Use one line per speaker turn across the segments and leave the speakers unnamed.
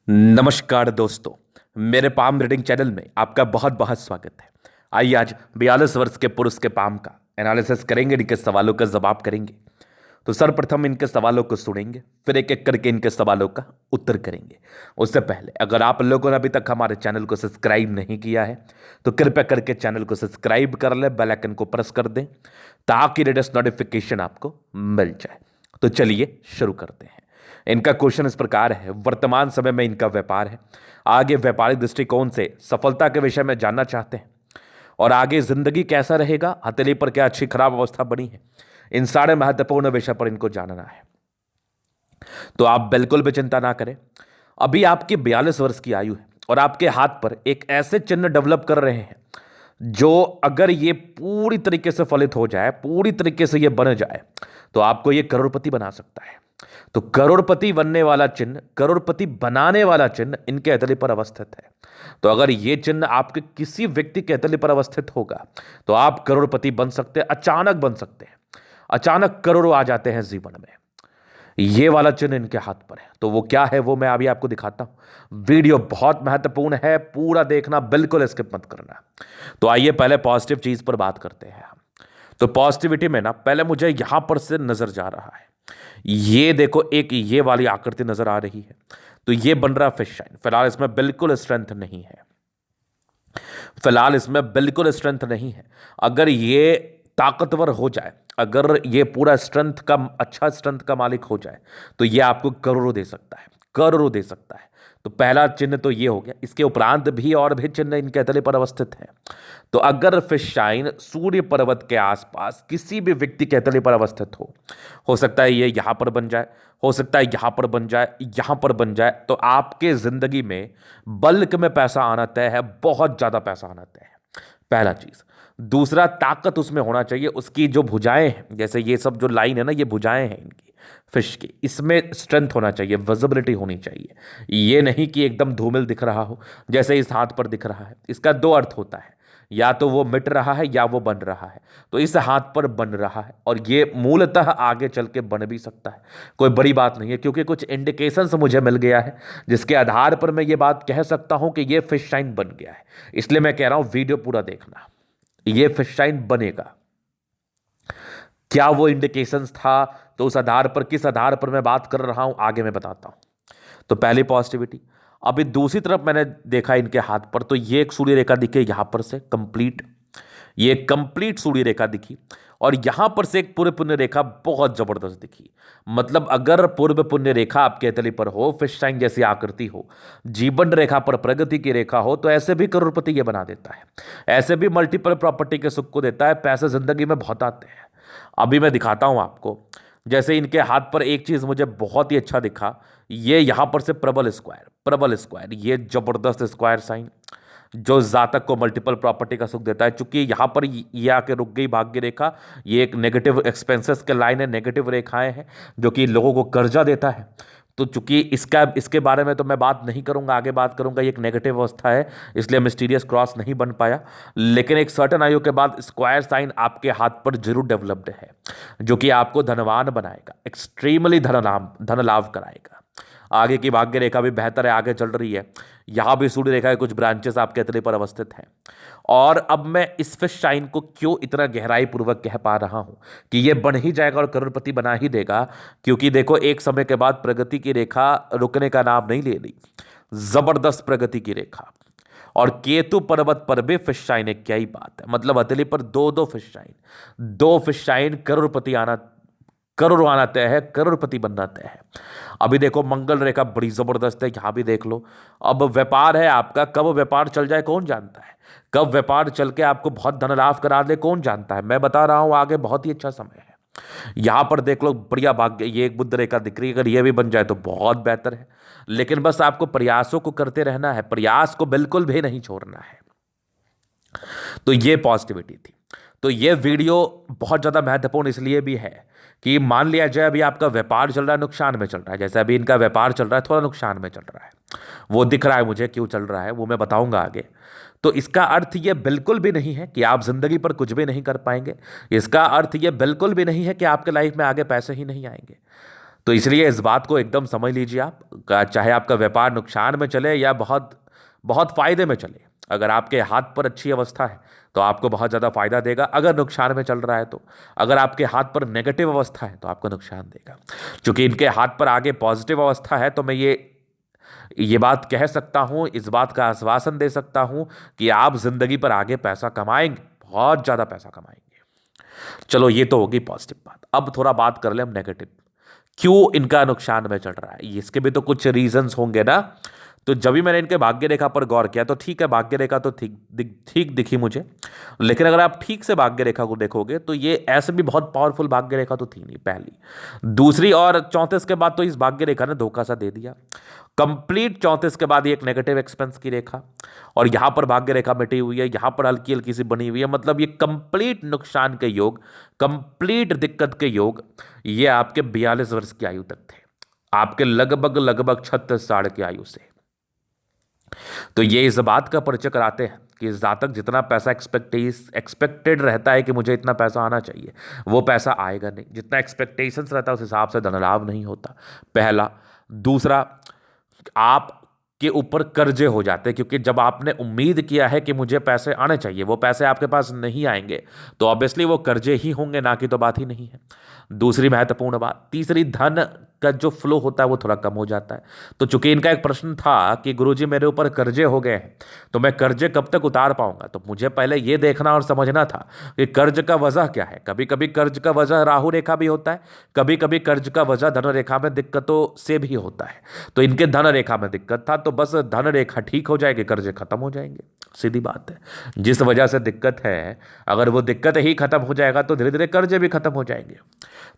नमस्कार दोस्तों। मेरे पाम रीडिंग चैनल में आपका बहुत बहुत स्वागत है। आइए आज 42 वर्ष के पुरुष के पाम का एनालिसिस करेंगे, इनके सवालों का जवाब करेंगे। तो सर्वप्रथम इनके सवालों को सुनेंगे, फिर एक एक करके इनके सवालों का उत्तर करेंगे। उससे पहले अगर आप लोगों ने अभी तक हमारे चैनल को सब्सक्राइब नहीं किया है तो कृपया करके चैनल को सब्सक्राइब कर ले, बेल आइकन को प्रेस कर दें ताकि लेटेस्ट नोटिफिकेशन आपको मिल जाए। तो चलिए शुरू करते हैं। इनका क्वेश्चन इस प्रकार है, वर्तमान समय में इनका व्यापार है, आगे व्यापारिक दृष्टिकोण से सफलता के विषय में जानना चाहते हैं और आगे जिंदगी कैसा रहेगा, हथेली पर क्या अच्छी खराब अवस्था बनी है, इन सारे महत्वपूर्ण विषय पर इनको जानना है। तो आप बिल्कुल भी चिंता ना करें। अभी आपकी 42 वर्ष की आयु है और आपके हाथ पर एक ऐसे चिन्ह डेवलप कर रहे हैं जो अगर ये पूरी तरीके से फलित हो जाए, पूरी तरीके से ये बन जाए तो आपको ये करोड़पति बना सकता है। तो करोड़पति बनने वाला चिन्ह, करोड़पति बनाने वाला चिन्ह इनके हथेली पर अवस्थित है। तो अगर ये चिन्ह आपके किसी व्यक्ति के हथेली पर अवस्थित होगा तो आप करोड़पति बन सकते हैं, अचानक बन सकते हैं, अचानक करोड़ों आ जाते हैं जीवन में। ये वाला चिन्ह इनके हाथ पर है। तो वो क्या है वो मैं अभी आपको दिखाता हूं। वीडियो बहुत महत्वपूर्ण है, पूरा देखना, बिल्कुल स्किप मत करना। तो आइए पहले पॉजिटिव चीज पर बात करते हैं हम। तो पॉजिटिविटी में ना पहले मुझे यहां पर से नजर जा रहा है, ये देखो एक ये वाली आकृति नजर आ रही है। तो ये बन रहा फिश शाइन। फिलहाल इसमें बिल्कुल स्ट्रेंथ नहीं है, फिलहाल इसमें बिल्कुल स्ट्रेंथ नहीं है। अगर ये ताकतवर हो जाए, अगर ये पूरा स्ट्रेंथ का, अच्छा स्ट्रेंथ का मालिक हो जाए तो ये आपको करोड़ों दे सकता है, करोड़ों दे सकता है। तो पहला चिन्ह तो ये हो गया। इसके उपरांत भी और भी चिन्ह इनके हथेली पर अवस्थित हैं। तो अगर फिश शाइन सूर्य पर्वत के आसपास किसी भी व्यक्ति के हथेली पर अवस्थित हो सकता है ये यहां पर बन जाए, हो सकता है यहां पर बन जाए, यहां पर बन जाए, तो आपके जिंदगी में बल्क में पैसा आना तय है, बहुत ज्यादा पैसा आना तय है। पहला चीज। दूसरा, ताकत उसमें होना चाहिए। उसकी जो भुजाएं हैं, जैसे ये सब जो लाइन है ना, ये भुजाएं हैं इनकी फिश की, इसमें स्ट्रेंथ होना चाहिए, विजिबिलिटी होनी चाहिए। ये नहीं कि एकदम धूमिल दिख रहा हो जैसे इस हाथ पर दिख रहा है। इसका दो अर्थ होता है, या तो वो मिट रहा है या वो बन रहा है। तो इस हाथ पर बन रहा है और ये मूलतः आगे चल के बन भी सकता है, कोई बड़ी बात नहीं है, क्योंकि कुछ इंडिकेशंस मुझे मिल गया है जिसके आधार पर मैं ये बात कह सकता हूं कि ये फिश शाइन बन गया है। इसलिए मैं कह रहा हूं वीडियो पूरा देखना, ये फिश शाइन बनेगा। क्या वो इंडिकेशंस था, तो उस आधार पर, किस आधार पर मैं बात कर रहा हूं आगे मैं बताता हूं। तो पहली पॉजिटिविटी। अभी दूसरी तरफ मैंने देखा इनके हाथ पर, तो ये एक सूर्य रेखा दिखी यहां पर से कंप्लीट, ये कंप्लीट सूर्य रेखा दिखी और यहां पर से एक पूर्व पुण्य रेखा बहुत जबरदस्त दिखी। मतलब अगर पूर्व पुण्य रेखा आपके हथेली पर हो, फिश टाइम जैसी आकृति हो, जीवन रेखा पर प्रगति की रेखा हो, तो ऐसे भी करोड़पति ये बना देता है, ऐसे भी मल्टीपल प्रॉपर्टी के सुख को देता है। पैसे जिंदगी में बहुत आते हैं। अभी मैं दिखाता हूं आपको। जैसे इनके हाथ पर एक चीज मुझे बहुत ही अच्छा दिखा, ये यहां पर से प्रबल स्क्वायर, प्रबल स्क्वायर, ये जबरदस्त स्क्वायर साइन जो जातक को मल्टीपल प्रॉपर्टी का सुख देता है। चूंकि यहां पर ये आके रुक गई भाग्य रेखा, ये एक नेगेटिव एक्सपेंसेस के लाइन है, नेगेटिव रेखाएं हैं जो कि लोगों को कर्जा देता है। तो चूंकि इसके बारे में तो मैं बात नहीं करूंगा, आगे बात करूंगा, ये एक नेगेटिव अवस्था है, इसलिए मिस्टीरियस क्रॉस नहीं बन पाया। लेकिन एक सर्टन आयु के बाद स्क्वायर साइन आपके हाथ पर जरूर डेवलप्ड है, जो कि आपको धनवान बनाएगा, एक्सट्रीमली धन लाभ कराएगा। आगे की भाग्य रेखा भी बेहतर है, आगे चल रही है। यहां भी सूर्य रेखा के कुछ ब्रांचेस आपके हथेली पर अवस्थित हैं। और अब मैं इस फिश शाइन को क्यों इतना गहराई पूर्वक कह पा रहा हूं कि ये बन ही जाएगा और करोड़पति बना ही देगा, क्योंकि देखो एक समय के बाद प्रगति की रेखा रुकने का नाम नहीं ले रही, जबरदस्त प्रगति की रेखा। और केतु पर्वत पर भी फिश शाइन है, क्या ही बात है। मतलब हथेली पर दो दो फिश शाइन, दो फिश शाइन, करोड़पति आना, करोड़ आना तय है, करोड़पति बनना तय है। अभी देखो मंगल रेखा बड़ी जबरदस्त है, यहां भी देख लो। अब व्यापार है आपका, कब व्यापार चल जाए कौन जानता है, कब व्यापार चल के आपको बहुत धन लाभ करा दे कौन जानता है। मैं बता रहा हूं आगे बहुत ही अच्छा समय है। यहां पर देख लो बढ़िया भाग्य, ये एक बुध रेखा दिख रही है, अगर ये भी बन जाए तो बहुत बेहतर है। लेकिन बस आपको प्रयासों को करते रहना है, प्रयास को बिल्कुल भी नहीं छोड़ना है। तो ये पॉजिटिविटी थी। तो ये वीडियो बहुत ज़्यादा महत्वपूर्ण इसलिए भी है कि मान लिया जाए अभी आपका व्यापार चल रहा है, नुकसान में चल रहा है। जैसे अभी इनका व्यापार चल रहा है, थोड़ा नुकसान में चल रहा है, वो दिख रहा है मुझे क्यों चल रहा है, वो मैं बताऊंगा आगे। तो इसका अर्थ ये बिल्कुल भी नहीं है कि आप जिंदगी पर कुछ भी नहीं कर पाएंगे। इसका अर्थ ये बिल्कुल भी नहीं है कि आपके लाइफ में आगे पैसे ही नहीं आएंगे। तो इसलिए इस बात को एकदम समझ लीजिए आप, चाहे आपका व्यापार नुकसान में चले या बहुत बहुत फायदे में चले, अगर आपके हाथ पर अच्छी अवस्था है तो आपको बहुत ज़्यादा फायदा देगा, अगर नुकसान में चल रहा है तो। अगर आपके हाथ पर नेगेटिव अवस्था है तो आपको नुकसान देगा। क्योंकि इनके हाथ पर आगे पॉजिटिव अवस्था है तो मैं ये बात कह सकता हूं, इस बात का आश्वासन दे सकता हूं कि आप जिंदगी पर आगे पैसा कमाएंगे, बहुत ज्यादा पैसा कमाएंगे। चलो ये तो होगी पॉजिटिव बात। अब थोड़ा बात कर ले हम नेगेटिव, क्यों इनका नुकसान में चल रहा है, इसके भी तो कुछ रीजंस होंगे ना। तो जब भी मैंने इनके भाग्य रेखा पर गौर किया तो ठीक है, भाग्य रेखा तो ठीक दिखी मुझे। लेकिन अगर आप ठीक से भाग्य रेखा को देखोगे तो ये ऐसे भी बहुत पावरफुल भाग्य रेखा तो थी नहीं, पहली। दूसरी और 34 के बाद तो इस भाग्य रेखा ने धोखा सा दे दिया कंप्लीट। 34 के बाद ये एक नेगेटिव एक्सपेंस की रेखा, और यहां पर भाग्य रेखा मिटी हुई है, यहां पर हल्की हल्की सी बनी हुई है। मतलब ये कंप्लीट नुकसान के योग, कंप्लीट दिक्कत के योग ये आपके 42 वर्ष की आयु तक थे, आपके लगभग लगभग 36 साल की आयु से। तो ये इस बात का परिचय कराते हैं कि जातक जितना पैसा एक्सपेक्टेड रहता है कि मुझे इतना पैसा आना चाहिए, वो पैसा आएगा नहीं। जितना एक्सपेक्टेशंस रहता है उस हिसाब से धन लाभ नहीं होता, पहला। दूसरा, आप के ऊपर कर्जे हो जाते हैं, क्योंकि जब आपने उम्मीद किया है कि मुझे पैसे आने चाहिए, वो पैसे आपके पास नहीं आएंगे तो ऑब्वियसली वो कर्जे ही होंगे, ना कि तो बात ही नहीं है। दूसरी महत्वपूर्ण बात। तीसरी, धन का जो फ्लो होता है वो थोड़ा कम हो जाता है। तो चूंकि इनका एक प्रश्न था कि गुरुजी मेरे ऊपर कर्जे हो गए हैं तो मैं कर्जे कब तक उतार पाऊंगा, तो मुझे पहले ये देखना और समझना था कि कर्ज का वजह क्या है। कभी कभी कर्ज का वजह राहु रेखा भी होता है, कभी कभी कर्ज का वजह धन रेखा में दिक्कतों से भी होता है। तो इनके धन रेखा में दिक्कत था, तो बस धन रेखा ठीक हो जाएगी, कर्जे खत्म हो जाएंगे, सीधी बात है। जिस वजह से दिक्कत है, अगर वो दिक्कत ही खत्म हो जाएगा तो धीरे धीरे कर्जे भी खत्म हो जाएंगे।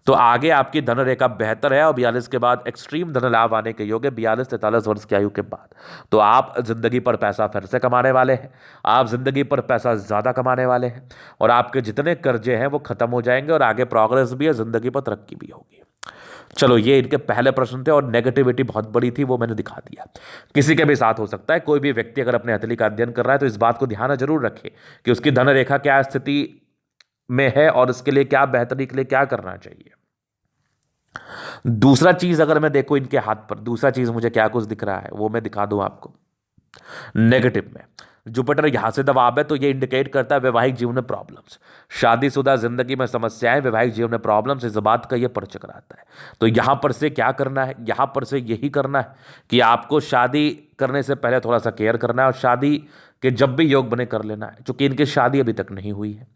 तो आगे आपकी धन रेखा बेहतर है, और 42 के बाद एक्सट्रीम धन लाभ आने के योग है, 42-43 वर्ष की आयु के बाद। तो आप जिंदगी पर पैसा फिर से कमाने वाले हैं, आप जिंदगी पर पैसा ज्यादा कमाने वाले हैं, और आपके जितने कर्जे हैं वो खत्म हो जाएंगे, और आगे प्रोग्रेस भी है, जिंदगी पर तरक्की भी होगी। चलो, ये इनके पहले प्रश्न थे, और नेगेटिविटी बहुत बड़ी थी वो मैंने दिखा दिया। किसी के भी साथ हो सकता है, कोई भी व्यक्ति अगर अपने हथेली का अध्ययन कर रहा है तो इस बात को ध्यान जरूर रखे कि उसकी धन रेखा क्या स्थिति में है और उसके लिए क्या बेहतरी के लिए क्या करना चाहिए। दूसरा चीज, अगर मैं देखो इनके हाथ पर दूसरा चीज मुझे क्या कुछ दिख रहा है वो मैं दिखा दूं आपको। नेगेटिव में जुपिटर यहां से दबाव है, तो ये इंडिकेट करता है वैवाहिक जीवन में प्रॉब्लम्स, शादीशुदा जिंदगी में समस्याएं, वैवाहिक जीवन में प्रॉब्लम्स, इस बात का ये परिचय कराता है। तो यहां पर से क्या करना है, यहां पर से यही करना है कि आपको शादी करने से पहले थोड़ा सा केयर करना है, और शादी के जब भी योग बने कर लेना है, क्योंकि इनकी शादी अभी तक नहीं हुई है।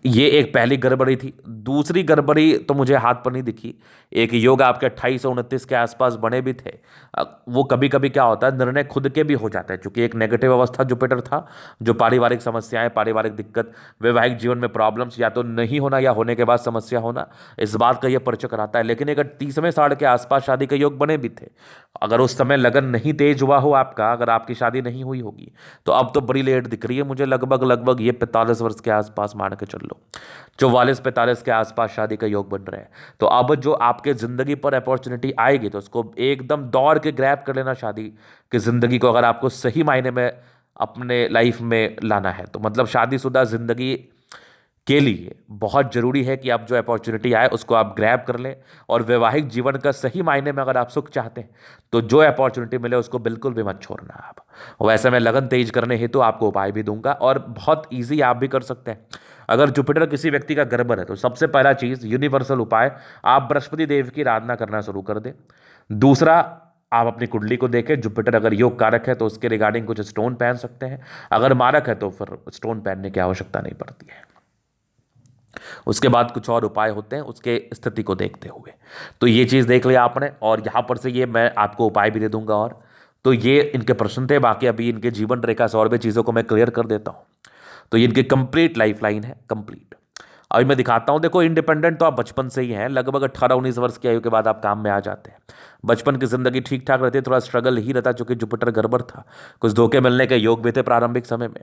ये एक पहली गड़बड़ी थी। दूसरी गड़बड़ी तो मुझे हाथ पर नहीं दिखी, एक योग आपके 28-29 के आसपास बने भी थे। वो कभी कभी क्या होता है, निर्णय खुद के भी हो जाता है, क्योंकि एक नेगेटिव अवस्था जुपिटर था, जो पारिवारिक समस्याएं, पारिवारिक दिक्कत, वैवाहिक जीवन में प्रॉब्लम्स, या तो नहीं होना या होने के बाद समस्या होना, इस बात का यह परिचय कराता है। लेकिन अगर 30वें साल के आसपास शादी के योग बने भी थे, अगर उस समय लगन नहीं तेज हुआ हो आपका, अगर आपकी शादी नहीं हुई होगी, तो अब तो बड़ी लेट दिख रही है मुझे। लगभग लगभग ये 45 वर्ष के आसपास मान के चल लो, 44-45 के आसपास शादी का योग बन रहा है। तो अब जो आपके जिंदगी पर अपॉर्चुनिटी आएगी तो उसको एकदम दौड़ के ग्रैब कर लेना। शादी की जिंदगी को अगर आपको सही मायने में अपने लाइफ में लाना है, तो मतलब शादीशुदा जिंदगी के लिए बहुत जरूरी है कि आप जो अपॉर्चुनिटी आए उसको आप ग्रैब कर लें, और वैवाहिक जीवन का सही मायने में अगर आप सुख चाहते हैं तो जो अपॉर्चुनिटी मिले उसको बिल्कुल भी मत छोड़ना आप। वैसे मैं लगन तेज करने हेतु तो आपको उपाय भी दूंगा, और बहुत ईजी आप भी कर सकते हैं। अगर जुपिटर किसी व्यक्ति का गड़बड़ है तो सबसे पहला चीज, यूनिवर्सल उपाय, आप बृहस्पति देव की आराधना करना शुरू कर दें। दूसरा, आप अपनी कुंडली को देखें, जुपिटर अगर योग कारक है तो उसके रिगार्डिंग कुछ स्टोन पहन सकते हैं, अगर मारक है तो फिर स्टोन पहनने की आवश्यकता नहीं पड़ती है। उसके बाद कुछ और उपाय होते हैं उसके स्थिति को देखते हुए। तो ये चीज़ देख लिया आपने, और यहाँ पर से ये मैं आपको उपाय भी दे दूंगा। और तो ये इनके प्रश्न थे, बाकी अभी इनके जीवन रेखा से और भी चीज़ों को मैं क्लियर कर देता हूँ। तो ये इनकी कंप्लीट लाइफ लाइन है, कंप्लीट। अभी मैं दिखाता हूँ। देखो, इंडिपेंडेंट तो आप बचपन से ही हैं, लगभग 18-19 वर्ष की आयु के बाद आप काम में आ जाते हैं। बचपन की जिंदगी ठीक ठाक रहती है, थोड़ा स्ट्रगल ही रहता चूंकि जुपिटर गड़बड़ था, कुछ धोखे मिलने के योग भी थे प्रारंभिक समय में।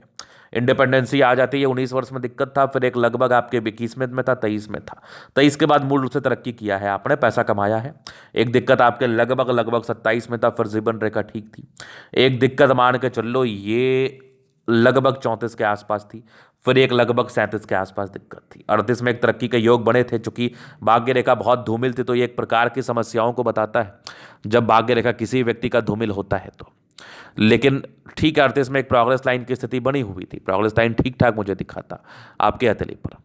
इंडिपेंडेंसी आ जाती है, 19 वर्ष में दिक्कत था, फिर एक लगभग आपके 21 में था, 23 में था। 23 के बाद मूल रूप से तरक्की किया है आपने, पैसा कमाया है। एक दिक्कत आपके लगभग 27 में था, फिर जीवन रेखा ठीक थी। एक दिक्कत मान के चल लो, ये लगभग 34 के आसपास थी, फिर एक लगभग 37 के आसपास दिक्कत थी। 38 में एक तरक्की के योग बने थे, चूंकि भाग्य रेखा बहुत धूमिल थी तो ये एक प्रकार की समस्याओं को बताता है जब भाग्य रेखा किसी व्यक्ति का धूमिल होता है तो। लेकिन ठीक है, 38 में एक प्रोग्रेस लाइन की स्थिति बनी हुई थी, प्रोग्रेस लाइन ठीक ठाक मुझे दिखा था आपके हथेली पर।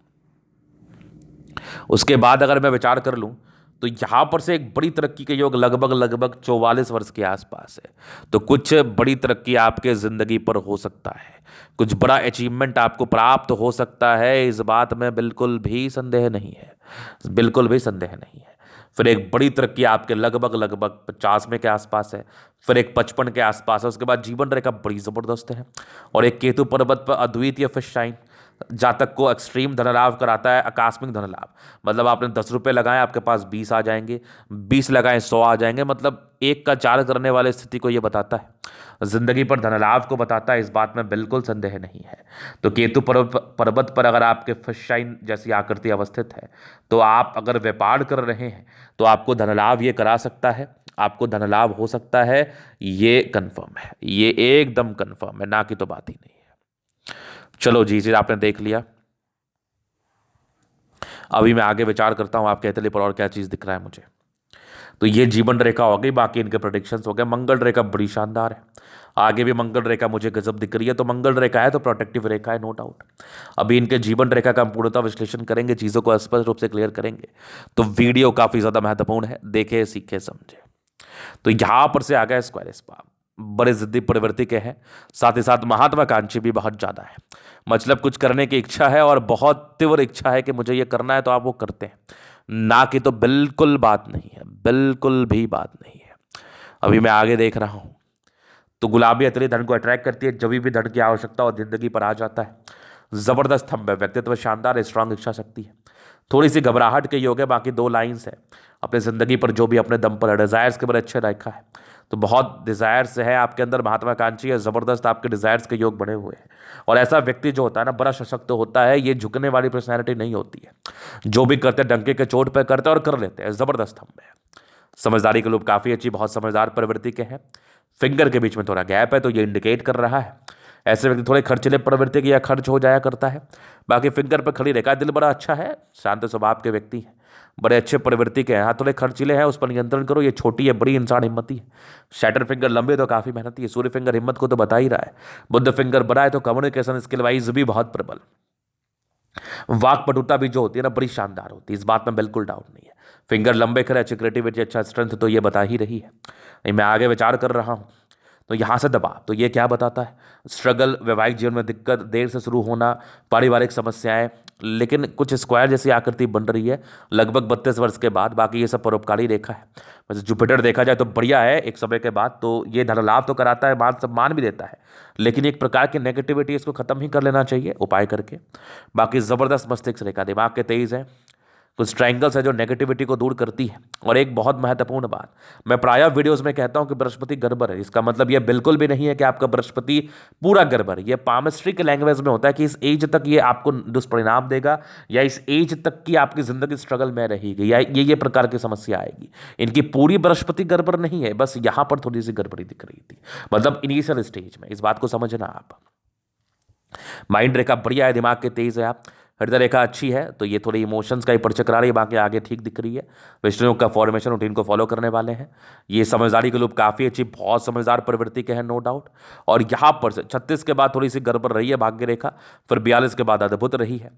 उसके बाद अगर मैं विचार कर लूं तो यहां पर से एक बड़ी तरक्की के योग लगभग 44 वर्ष के आसपास है। तो कुछ बड़ी तरक्की आपके जिंदगी पर हो सकता है, कुछ बड़ा अचीवमेंट आपको प्राप्त हो सकता है, इस बात में बिल्कुल भी संदेह नहीं है, बिल्कुल भी संदेह नहीं है। फिर एक बड़ी तरक्की आपके लगभग 50 में के आसपास है, फिर एक 55 के आसपास है। उसके बाद जीवन रेखा बड़ी जबरदस्त है और एक केतु पर्वत पर अद्वितीय फिश शाइन जातक को एक्सट्रीम धन लाभ कराता है, आकस्मिक धन लाभ। मतलब आपने 10 रुपये लगाए, आपके पास 20 आ जाएंगे, 20 लगाए 100 आ जाएंगे, मतलब 1 का 4 करने वाले स्थिति को यह बताता है, जिंदगी पर धन लाभ को बताता है, इस बात में बिल्कुल संदेह नहीं है। तो केतु पर्वत पर अगर आपके फिश शाइन जैसी आकृति अवस्थित है तो आप अगर व्यापार कर रहे हैं तो आपको धन लाभ ये करा सकता है, आपको धन लाभ हो सकता है, ये कंफर्म है, ये एकदम कंफर्म है, ना कि तो बात ही नहीं है। चलो जी, चीज आपने देख लिया। अभी मैं आगे विचार करता हूं आपके हथेली पर और क्या चीज दिख रहा है मुझे। तो ये जीवन रेखा हो गई, बाकी इनके प्रोडिक्शंस हो गए। मंगल रेखा बड़ी शानदार है, आगे भी मंगल रेखा मुझे गजब दिख रही है। तो मंगल रेखा है तो प्रोटेक्टिव रेखा है, नो डाउट। अभी इनके जीवन रेखा का हम पूर्णतः विश्लेषण करेंगे, चीजों को स्पष्ट रूप से क्लियर करेंगे। तो वीडियो काफी ज्यादा महत्वपूर्ण है, देखे सीखे समझे। तो यहां पर से आ गया स्क्वायर स्पाम, बड़े जिद्दी प्रवृत्ति के हैं, साथ ही साथ महत्वाकांक्षी भी बहुत ज्यादा है। मतलब कुछ करने की इच्छा है और बहुत तीव्र इच्छा है कि मुझे ये करना है, तो आप वो करते हैं, ना कि तो बिल्कुल बात नहीं है, बिल्कुल भी बात नहीं है। अभी मैं आगे देख रहा हूं तो गुलाबी हथेली धन को अट्रैक्ट करती है, जब भी धन की आवश्यकता और जिंदगी पर आ जाता है। जबरदस्त थंब है, व्यक्तित्व शानदार है, स्ट्रांग इच्छा शक्ति है, थोड़ी सी घबराहट के योग है, बाकी 2 लाइंस है। अपने जिंदगी पर जो भी अपने दम पर है, डिजायर्स के बड़े अच्छे रेखा है, तो बहुत डिजायर्स है आपके अंदर, महत्वाकांक्षी है, जबरदस्त आपके डिजायर्स के योग बने हुए हैं। और ऐसा व्यक्ति जो होता है ना, बड़ा सशक्त होता है, ये झुकने वाली पर्सनैलिटी नहीं होती है, जो भी करते डंके के चोट पे करते और कर लेते हैं, जबरदस्त थंब है। समझदारी के लोग काफी अच्छी, बहुत समझदार प्रवृत्ति के हैं। फिंगर के बीच में थोड़ा गैप है तो ये इंडिकेट कर रहा है ऐसे व्यक्ति थोड़े खर्चीले प्रवृत्ति के या खर्च हो जाया करता है। बाकी फिंगर पर खड़ी रेखा, दिल बड़ा अच्छा है, शांत स्वभाव के व्यक्ति हैं, बड़े अच्छे प्रवृत्ति के हैं। हाँ, थोड़े खर्चीले हैं, उस पर नियंत्रण करो, ये छोटी है, बड़ी इंसान हिम्मती है। शैटर फिंगर लंबे तो काफी मेहनती है, सूर्य फिंगर हिम्मत को तो बता ही रहा है। बुद्ध फिंगर बड़ा है तो कम्युनिकेशन स्किल वाइज भी बहुत प्रबल। वाक पटुता भी जो होती है ना, बड़ी शानदार होती है, इस बात में बिल्कुल डाउट नहीं है। फिंगर लंबे खड़े, अच्छी क्रिएटिविटी, अच्छा स्ट्रेंथ, तो ये बता ही रही है। मैं आगे विचार कर रहा हूं तो यहां से दबा, तो ये क्या बताता है? स्ट्रगल, वैवाहिक जीवन में दिक्कत, देर से शुरू होना, पारिवारिक समस्याएं, लेकिन कुछ स्क्वायर जैसी आकृति बन रही है लगभग 32 वर्ष के बाद। बाकी ये सब परोपकारी रेखा है। वैसे जुपिटर देखा जाए तो बढ़िया है एक समय के बाद, तो ये धन लाभ तो कराता है, मान सम्मान भी देता है, लेकिन एक प्रकार की नेगेटिविटी इसको खत्म ही कर लेना चाहिए उपाय करके। बाकी जबरदस्त मस्तिष्क रेखा, दिमाग के तेज है, कुछ ट्रायंगल्स है जो नेगेटिविटी को दूर करती है। और एक बहुत महत्वपूर्ण बात, मैं प्रायः वीडियोस में कहता हूं कि बृहस्पति गड़बड़ है, इसका मतलब यह बिल्कुल भी नहीं है कि आपका बृहस्पति पूरा गड़बड़ है। यह पामस्ट्री के लैंग्वेज में होता है कि इस एज तक ये आपको दुष्परिणाम देगा, या इस एज तक की आपकी जिंदगी स्ट्रगल में रहेगी, या ये प्रकार की समस्या आएगी। इनकी पूरी बृहस्पति गड़बड़ नहीं है, बस यहां पर थोड़ी सी गड़बड़ी दिख रही थी, मतलब इनिशियल स्टेज में। इस बात को समझना आप। माइंड रेखा बढ़िया है, दिमाग के तेज है आप। हृदय रेखा अच्छी है, तो ये थोड़ी इमोशंस का ही परिचय करा रही है, बाकी आगे ठीक दिख रही है। विष्णु का फॉर्मेशन रूटीन को फॉलो करने वाले हैं। ये समझदारी के लोग काफ़ी अच्छी, बहुत समझदार प्रवृत्ति के हैं, नो डाउट। और यहाँ पर से 36 के बाद थोड़ी सी गड़बड़ रही है भाग्य रेखा, फिर 42 के बाद अद्भुत रही है।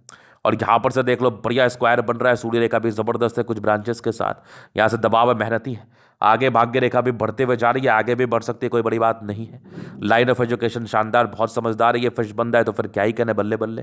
और यहाँ पर से देख लो बढ़िया स्क्वायर बन रहा है, सूर्य रेखा भी जबरदस्त है कुछ ब्रांचेस के साथ, यहाँ से दबाव है, मेहनती है। आगे भाग्य रेखा भी बढ़ते हुए जा रही है, आगे भी बढ़ सकती है, कोई बड़ी बात नहीं है। लाइन ऑफ एजुकेशन शानदार, बहुत समझदार है। ये फिश बंदा है तो फिर क्या ही कहने, बल्ले बल्ले।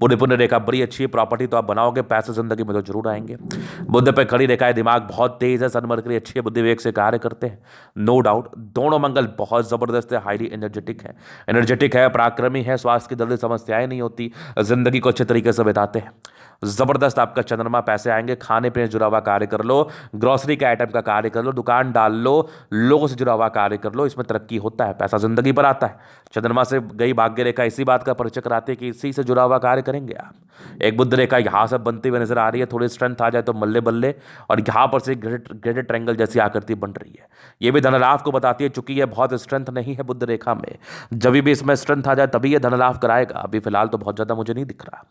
पुण्य पुण्य रेखा बड़ी अच्छी है, प्रॉपर्टी तो आप बनाओगे, पैसे जिंदगी में तो जरूर आएंगे। बुद्ध पे खड़ी रेखा है, दिमाग बहुत तेज है, सन मरकरी अच्छी है, बुद्धि विवेक से कार्य करते हैं, नो डाउट। दोनों मंगल बहुत जबरदस्त है, हाईली एनर्जेटिक है, पराक्रमी है, स्वास्थ्य की जल्दी समस्याएं नहीं होती, जिंदगी को अच्छे तरीके से बिताते हैं। जबरदस्त आपका चंद्रमा, पैसे आएंगे। खाने पीने जुड़ा हुआ कार्य कर लो, ग्रोसरी के आइटम का कार्य कर लो, दुकान उड़ान डाल लो, लोगों से जुड़ा हुआ कार्य कर लो, इसमें तरक्की होता है, पैसा जिंदगी पर आता है। चंद्रमा से गई भाग्य रेखा इसी बात का परिचय कराती है कि इसी से जुड़ा हुआ कार्य करेंगे आप। एक बुध रेखा यहाँ से बनती हुई नजर आ रही है, थोड़ी स्ट्रेंथ आ जाए तो मल्ले बल्ले, और यहाँ पर से ग्रेडेड ट्रायंगल जैसी आकृति बन रही है। ये भी धन लाभ को बताती है, चूंकि ये बहुत स्ट्रेंथ नहीं है बुध रेखा में, जब भी इसमें स्ट्रेंथ आ जाए तभी ये धन लाभ कराएगा। अभी फिलहाल तो बहुत ज्यादा मुझे नहीं दिख रहा।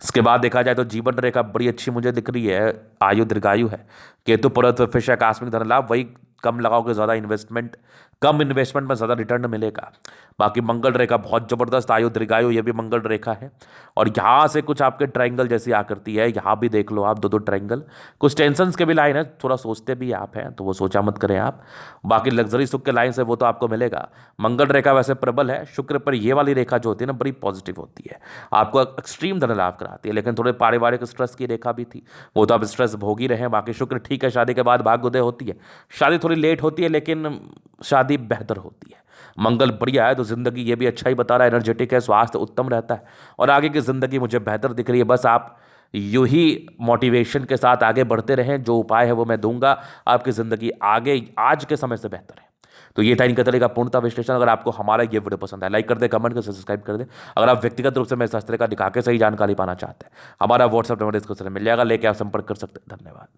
इसके बाद देखा जाए तो जीवन रेखा बड़ी अच्छी मुझे दिख रही है, आयु दीर्घायु है। केतु पर्वत फिश आकस्मिक धन लाभ, वही कम लगाओगे ज्यादा इन्वेस्टमेंट, कम इन्वेस्टमेंट में ज्यादा रिटर्न मिलेगा। बाकी मंगल रेखा बहुत जबरदस्त, आयु दीर्घायु, ये भी मंगल रेखा है। और यहाँ से कुछ आपके ट्रायंगल जैसी आकृति है, यहाँ भी देख लो आप, दो दो ट्रायंगल। कुछ टेंशन के भी लाइन है, थोड़ा सोचते भी आप हैं तो वो सोचा मत करें आप। बाकी लग्जरी सुख के लाइन से वो तो आपको मिलेगा। मंगल रेखा वैसे प्रबल है, शुक्र पर ये वाली रेखा जो होती है ना बड़ी पॉजिटिव होती है, आपको एक्सट्रीम धन लाभ कराती है। लेकिन थोड़े पारिवारिक स्ट्रेस की रेखा भी थी, वो तो आप स्ट्रेस भोग ही रहे हैं। बाकी शुक्र ठीक है, शादी के बाद भाग्य उदय होती है, शादी थोड़ी लेट होती है लेकिन शादी बेहतर होती है। मंगल बढ़िया है तो जिंदगी ये भी अच्छा ही बता रहा है, एनर्जेटिक है, स्वास्थ्य उत्तम रहता है और आगे की जिंदगी मुझे बेहतर दिख रही है। बस आप यूं ही मोटिवेशन के साथ आगे बढ़ते रहें, जो उपाय है वो मैं दूंगा, आपकी जिंदगी आगे आज के समय से बेहतर है। तो ये था इनका तरह का पूर्णता विश्लेषण। अगर आपको हमारा ये वीडियो पसंद है, लाइक कर दे, कमेंट कर, सब्सक्राइब कर दे। अगर आप व्यक्तिगत रूप से मेरे शास्त्र का दिखा के सही जानकारी पाना चाहते हैं, हमारा व्हाट्सएप नंबर डिस्क्रिप्शन में मिल जाएगा, लेके आप संपर्क कर सकते हैं। धन्यवाद।